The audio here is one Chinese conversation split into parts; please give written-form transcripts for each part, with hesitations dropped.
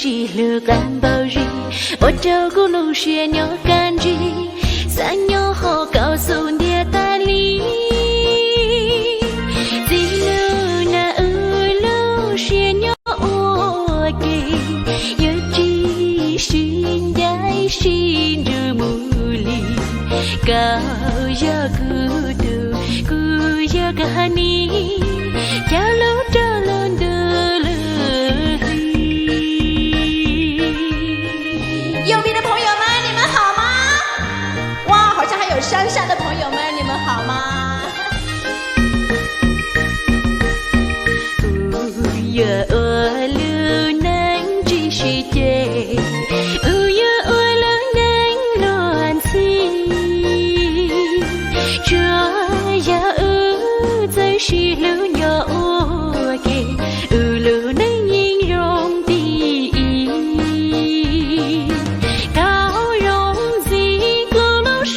是了干包日，我照顾路学鸟干日，三鸟后告诉你大理，自路那路学鸟我给，有只心在心着木里，高呀孤独孤呀个你，家路着轮的。山上的朋友们，你们好吗？乌呀我路难继续接，乌呀我路难乱起，这呀乌在是路鸟我给，乌路难形容第一，高容自古路是。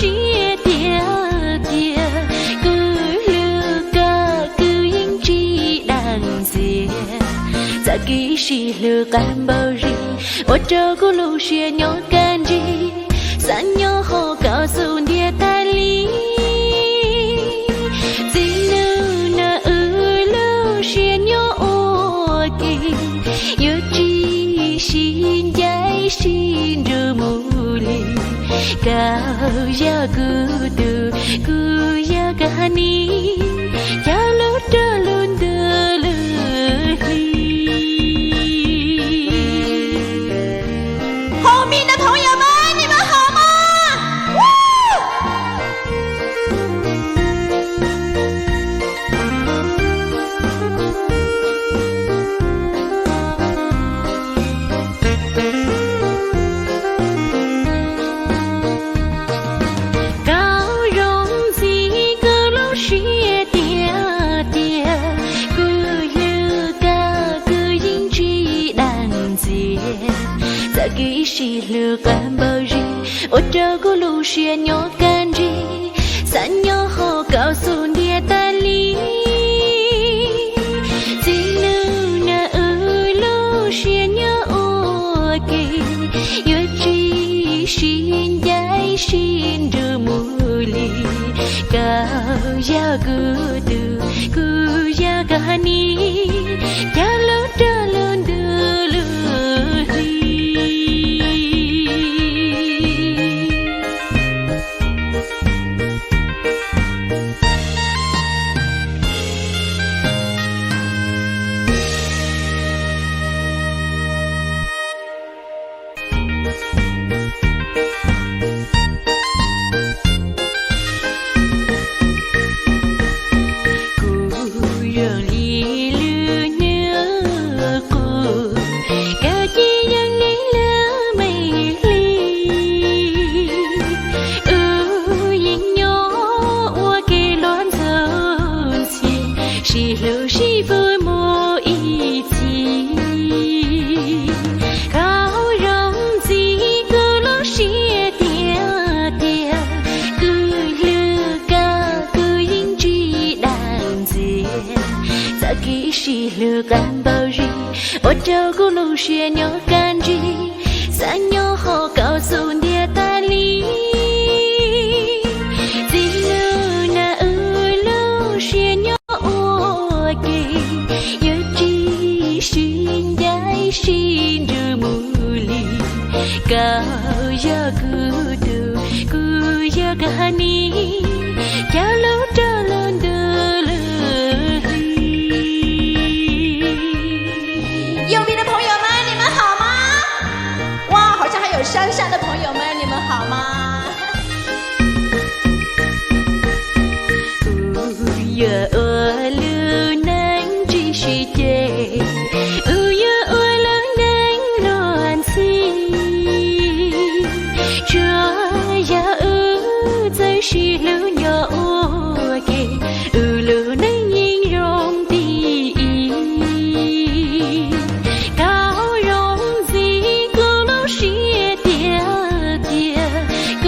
给是了干包日，我照顾路学鸟干日，三鸟后告诉你大理，自路那路学鸟我给，有只心在心着木里，高呀孤独孤呀个你，家路着轮的路里。给是了干包日，我照顾路学鸟干日，三鸟后告诉你大理，自路那路学鸟我给，有只心在心着木里，高呀孤独孤呀个你，家路着轮的路里。是路是父母一起，靠容自古路是点点，古路高古音之难解，早给是路干包日，我照顾路学鸟干日，三鸟后告诉你大理。心着木里，高呀孤独孤呀个你，家路着轮的路里。右边的朋友们，你们好吗？哇，好像还有山上的朋友们，你们好吗？乌呀我路难继续接。是路鸟我给，乌路难形容第一，高容自古路是点点，古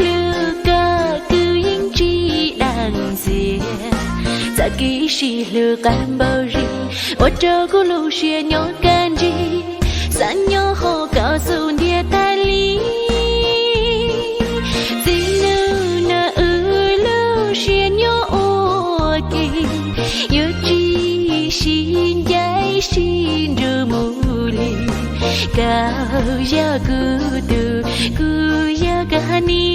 路高古音之难解，早给是路干包日，我照顾路学鸟干日，三鸟 kau ya kudu ku ya gani